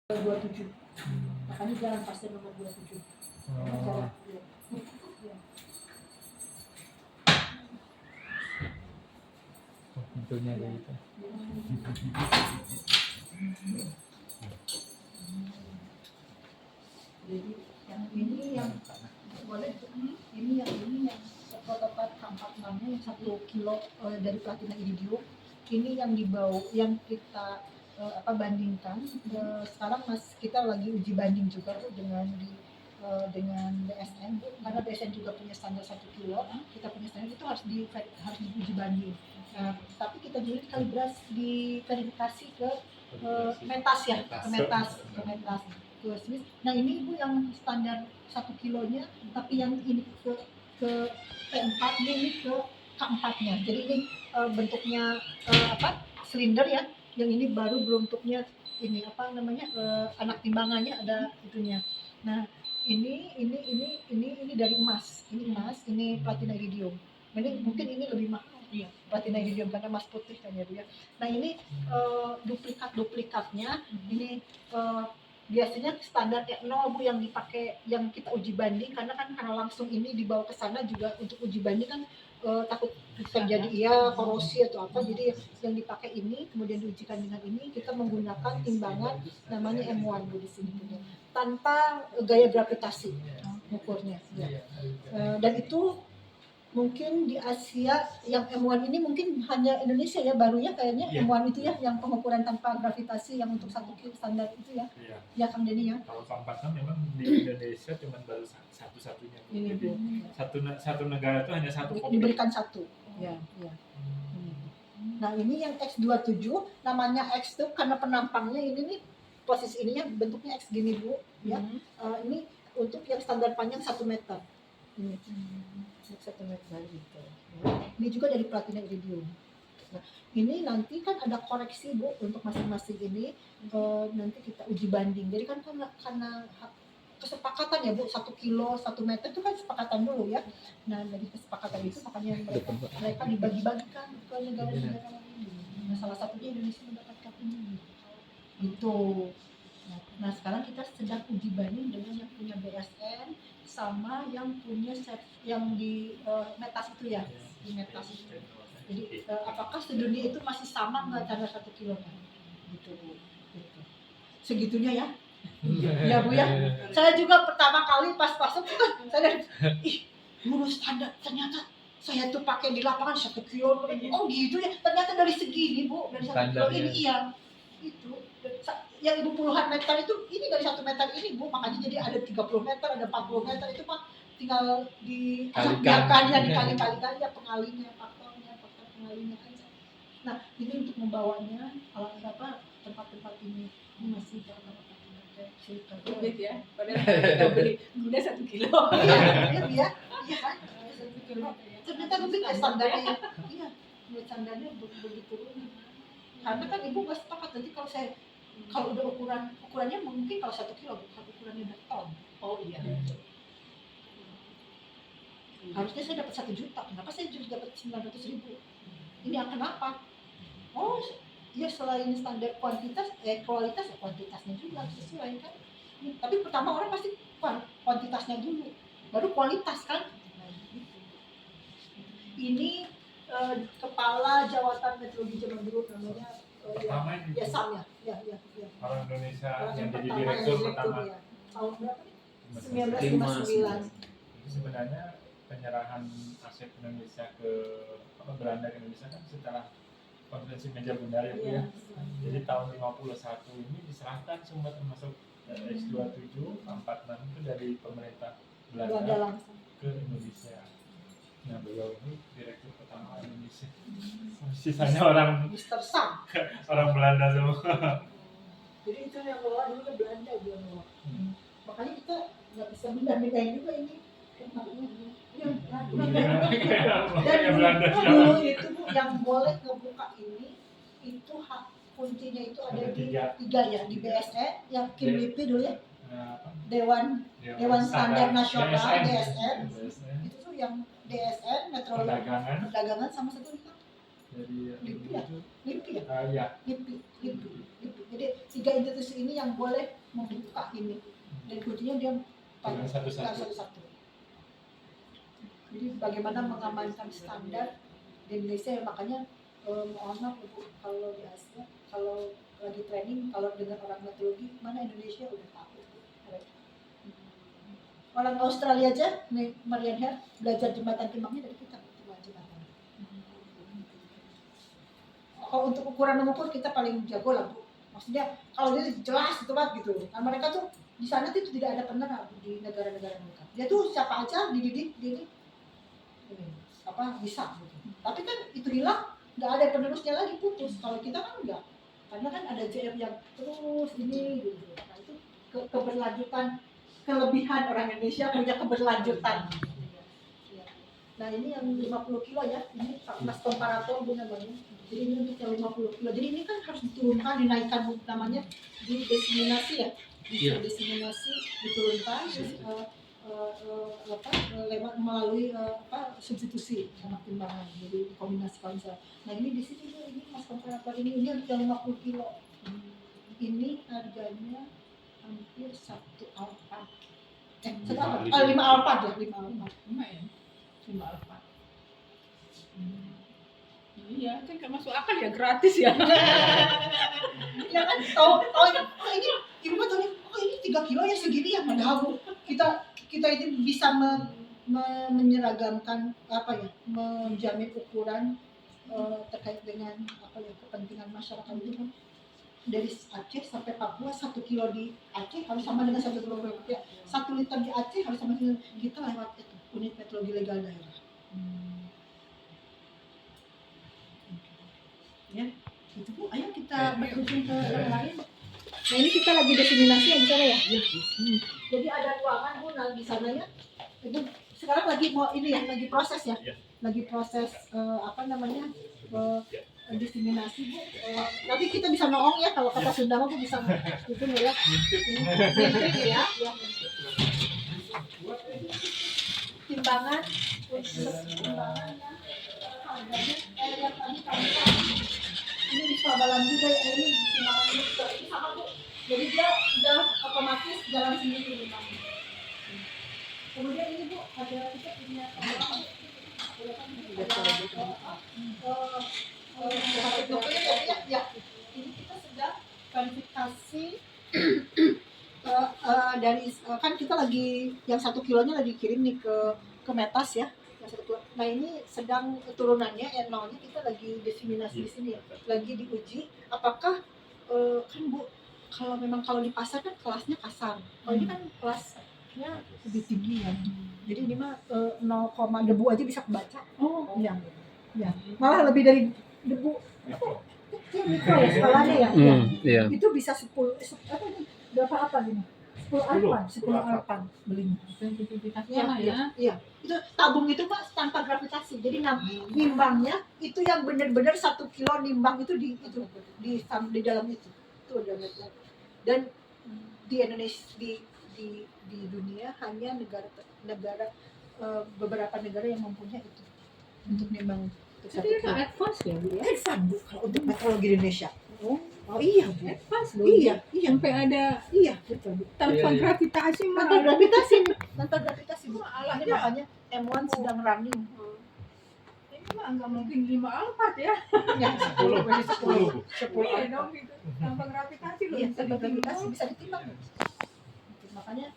27. Makanya jalan pasir nomor 27. Oh. Pintunya kayak gitu. Jadi yang ini yang boleh ini yang prototipe 46-nya yang 1 kilo dari platina iridium. Ini yang dibawa yang kita bandingkan. Sekarang kita lagi uji banding juga dengan BSN, karena BSN juga punya standar 1 kilo, kita punya standar itu harus diuji banding. Tapi kita juga diverifikasi ke Mentas ya, ke Mentas. Ke Swiss. Nah ini ibu yang standar 1 kilonya, tapi yang ini ke P4 ini ke K4-nya. Jadi ini bentuknya silinder ya. Yang ini baru bentuknya ini anak timbangannya ada itunya. Nah ini dari emas. Ini emas, ini platina iridium. Ini mungkin ini lebih mahal ya, platina iridium karena emas putih kan ya Bu ya. Nah ini duplikatnya ini biasanya standar nol Bu yang dipakai, yang kita uji banding, karena langsung ini dibawa ke sana juga untuk uji banding kan takut terjadi korosi atau apa, jadi yang dipakai ini kemudian diujikan dengan ini. Kita menggunakan timbangan namanya M1 Bu di sini punya, tanpa gaya gravitasi ukurnya ya. Dan itu mungkin di Asia yang M1 ini mungkin hanya Indonesia ya barunya kayaknya ya. M1 itu ya yang pengukuran tanpa gravitasi yang untuk 1 kilo standar itu ya. Iya. Ya Kang Denny ya. Kalau K46 memang di Indonesia cuma baru satu-satunya. Ini jadi satu negara itu hanya satu kopi. Diberikan satu. Ya. Nah ini yang X27 namanya X itu karena penampangnya ini nih, posisi ininya bentuknya X gini Bu ya. Ini untuk yang standar panjang 1 meter. Ini 1 meter gitu. Ini juga dari platina iridium. Nah, ini nanti kan ada koreksi Bu untuk masing-masing ini, nanti kita uji banding. Jadi kan karena kesepakatan ya Bu, 1 kilo 1 meter itu kan kesepakatan dulu ya. Nah dari kesepakatan itu makanya mereka dibagi-bagikan ke negara-negara lain. Nah salah satunya Indonesia mendapatkan ini gitu. Nah sekarang kita sedang uji banding dengan yang punya BSN sama yang punya yang di Metas itu ya, di Metas itu. Jadi apakah sedunia itu masih sama nggak cara 1 kilo kan? Gitu. Segitunya ya. Ya Bu ya. Saya juga pertama kali pas masuk kan saya lulus standar, ternyata saya tuh pakai di lapangan 1 kilo. Oh gitu ya. Ternyata dari segini Bu, dari 1 kilo ini iya. Itu yang ibu puluhan meter itu ini dari 1 meter ini Bu, makanya jadi ada 30 meter, ada 40 meter itu Pak, tinggal dikalikan ya, dikali-kalikan ya pengalinya, faktor pengalinya aja. Nah ini untuk membawanya tempat-tempat ini masih cerita ya, padahal kita beli guna 1 kilo. Iya kan, 1 kilo. Ternyata lebih standarnya, iya, standarnya begitu. Karena kan ibu nggak sepakat nanti kalau udah ukurannya mungkin kalau 1 kilo bukan ukurannya berton. Oh iya. Harusnya saya dapat 1 juta, kenapa saya juga dapat 900.000? Ini kenapa? Oh ya selain standar kualitasnya juga sesuai kan. Tapi pertama orang pasti kuantitasnya dulu, baru kualitas kan. Ini kepala Jawatan Meteorologi zaman dulu namanya Sam ya. Orang Indonesia yang jadi pertama, direktur pertama ya. Tahun berapa nih? 1959. Sebenarnya penyerahan aset Indonesia ke Belanda ke Indonesia kan setelah konferensi meja bundar ya. Jadi tahun 51 ini diserahkan semua termasuk X27, 46 itu dari pemerintah Belanda ke Indonesia. Nah beliau ini direktur pertama Indonesia. Sisanya orang Mr. Sam. orang Belanda semua. Jadi itu yang bawa dulu ke Belanda dia bawa. Makanya kita nggak bisa bedain juga ini. Dan dulu itu Bu yang boleh ngebuka ini itu kuncinya itu ada di 3 ya, di BSN yang Kim Lipi dulu ya. Dewan Standar Nasional DSN. Itu tuh yang DSN Meteorologi Perdagangan sama satu LIPI ya? LIPI ya? Iya. LIPI. Jadi Jadi 3 institusi ini yang boleh membuka ini. Dan kuncinya dia Dengan satu-satu. satu-satu. Jadi bagaimana mengamankan standar di Indonesia ya, makanya mohon maaf Bu, kalau di Asia kalau lagi training kalau dengan orang metodologi mana Indonesia udah tahu. Orang Australia aja nih Marian Hair belajar jembatan timbangnya dari kita jembatan. Kalau untuk ukuran mengukur kita paling jago lah Bu. Maksudnya kalau dia jelas itu banget gitu. Nah, mereka tuh di sana tuh tidak ada penerap di negara-negara mereka. Dia tuh siapa aja dididik ini apa bisa gitu. Tapi kan itu hilang nggak ada penerusnya lagi putus. Kalau kita kan enggak. Karena kan ada JF yang terus ini gitu. Nah itu keberlanjutan kelebihan orang Indonesia punya keberlanjutan. Nah ini yang 50 kilo ya, ini mas komparator Bu namanya. Jadi ini untuk yang 50 kilo. Jadi ini kan harus diturunkan, dinaikkan namanya di diseminasi ya. Diseminasi diturunkan terus lewat melalui substitusi sama timbangan. Jadi kombinasi konsel. Nah ini di sini ini mas komparator ini untuk yang 50 kilo. Ini harganya hampir 1 alfa. 5 alfa ya, 5 alfa. Lumayan. 5 alfa. Iya, kan nggak masuk akal ya, gratis ya. Ya kan, tahu ini ibu tahu ini 3 kilo ya segini ya, padahal kita ini bisa menyeragamkan apa ya, menjamin ukuran terkait dengan apa ya kepentingan masyarakat itu kan. Dari Aceh sampai Papua 1 kilo di Aceh harus sama dengan 1 kilo di Papua. 1 liter di Aceh harus sama dengan kita lewat itu unit meteorologi legal daerah. Ya, itu Bu. Ayo kita berkunjung ke yang lain. Nah ini kita lagi diseminasi ya di sana ya. Jadi ada ruangan Bu di sana ya. Itu sekarang lagi mau ini ya, lagi proses ya. Lagi proses apa namanya? Diseminasi Bu. Nanti kita bisa noong ya kalau kata Sunda mah Bu bisa itu ya. Ini ya. Timbangan timbangannya harganya yang tadi kami ini bisa balan juga ya ini timbangannya juga ini sama Bu. Jadi dia udah otomatis jalan sendiri timbangannya. Kemudian ini Bu ada kita punya tambahan. Ya, ini kita sedang verifikasi dari kan kita lagi yang 1 kilonya lagi kirim nih ke Metas ya. Yang 1 kilo. Nah ini sedang turunannya R0-nya kita lagi diseminasi di sini ya. Lagi diuji apakah kan Bu kalau memang kalau di pasar kan kelasnya kasar. Kalau ini kan kelasnya lebih tinggi ya. Jadi ini mah 0, debu aja bisa kebaca. Oh iya. Ya. Malah lebih dari debu. Itu mikro ya skalanya ya. Iya. Itu bisa 10 apa ini? Berapa apa gini? 10 alpan belinya. Sertifikasinya lah ya. Iya. Itu tabung itu Pak tanpa gravitasi. Jadi nimbangnya itu yang benar-benar 1 kilo nimbang itu di dalam itu. Itu ada metode. Dan di Indonesia di dunia hanya negara beberapa negara yang mempunyai itu untuk nimbang untuk 1 Jadi kilo. itu advance ya Bu ya. Advance Bu kalau untuk meteorologi Indonesia. Oh iya Bu. Advance loh. Iya. Sampai ada Iya betul Bu. tanpa Iya. gravitasi mah. Tanpa gravitasi Bu. Ini makanya M1 sedang running. Ini mah nggak mungkin 5 alphard ya. Ya 10 versi 10. 10 iya dong gitu. Tanpa gravitasi loh. Iya, Bisa tanpa gravitasi ditimbang. bisa ditimbang. Makanya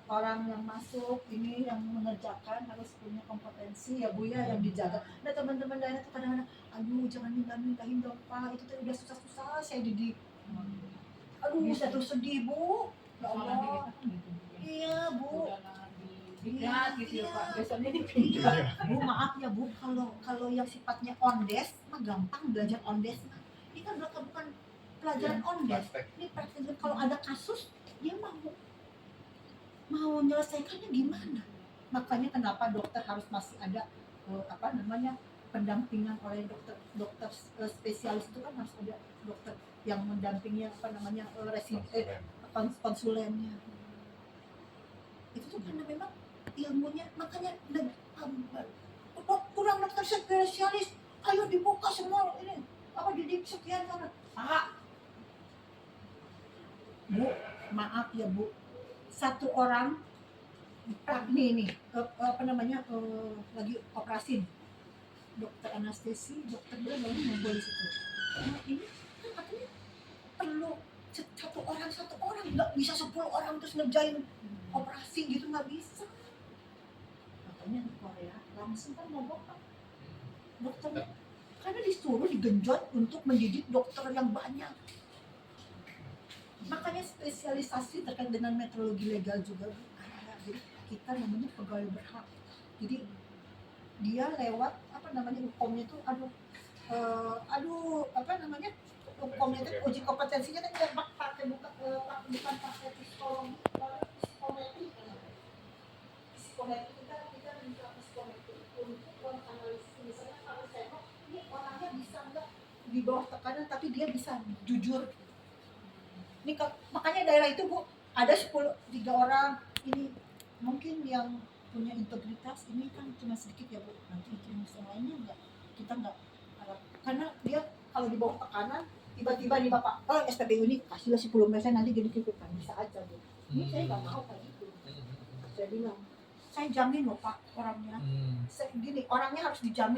orang yang masuk ini yang mengerjakan harus punya kompetensi ya Bu ya yang dijaga. Nah teman-teman daerah tuh kadang-kadang aduh jangan mindahin dong Pak, itu tuh udah susah-susah saya didik. Aduh saya tuh sedih Bu. Ya Allah. Iya Bu. Dilihat gitu ya Pak. Iya. Besoknya dipindah. Bu maaf ya Bu, kalau yang sifatnya ondes mah gampang belajar ondes mah. Ini kan bukan pelajaran ondes. Ini praktek kalau ada kasus dia mau menyelesaikannya gimana? Makanya kenapa dokter harus masih ada pendampingan oleh dokter spesialis itu kan harus ada dokter yang mendampingi konsulennya. Itu tuh karena memang ilmunya makanya kurang dokter spesialis. Ayo dibuka semua ini didik sekian sana. Pak, Bu, maaf ya Bu, satu orang nih apa namanya lagi operasi, dokter anestesi, dokter dia lagi ngumpul di situ. Nah, ini kan katanya perlu satu orang, nggak bisa 10 orang terus ngerjain operasi gitu, nggak bisa. Katanya di Korea langsung kan ngomong dokternya, karena disuruh digenjot untuk mendidik dokter yang banyak. Makanya spesialisasi terkait dengan metrologi legal juga Bu. Jadi kita namanya pegawai berhak. Jadi dia lewat apa namanya hukumnya itu apa namanya hukumnya itu uji kompetensinya kan dia pakai bukan pakai psikologi, psikometri kan. Psikometri kita minta psikometri untuk analisis, misalnya kalau tengok ini orangnya bisa enggak di bawah tekanan tapi dia bisa jujur. Ini makanya daerah itu Bu ada 3 orang ini mungkin yang punya integritas, ini kan cuma sedikit ya Bu, nanti itu yang lainnya enggak, kita enggak harap, karena dia kalau di bawah tekanan tiba-tiba nih Bapak, kalau SPBU ini kasihlah 10% nanti jadi kan bisa aja Bu. Ini saya nggak mau kayak gitu. Saya bilang, saya jamin loh Pak orangnya, gini orangnya harus dijamin.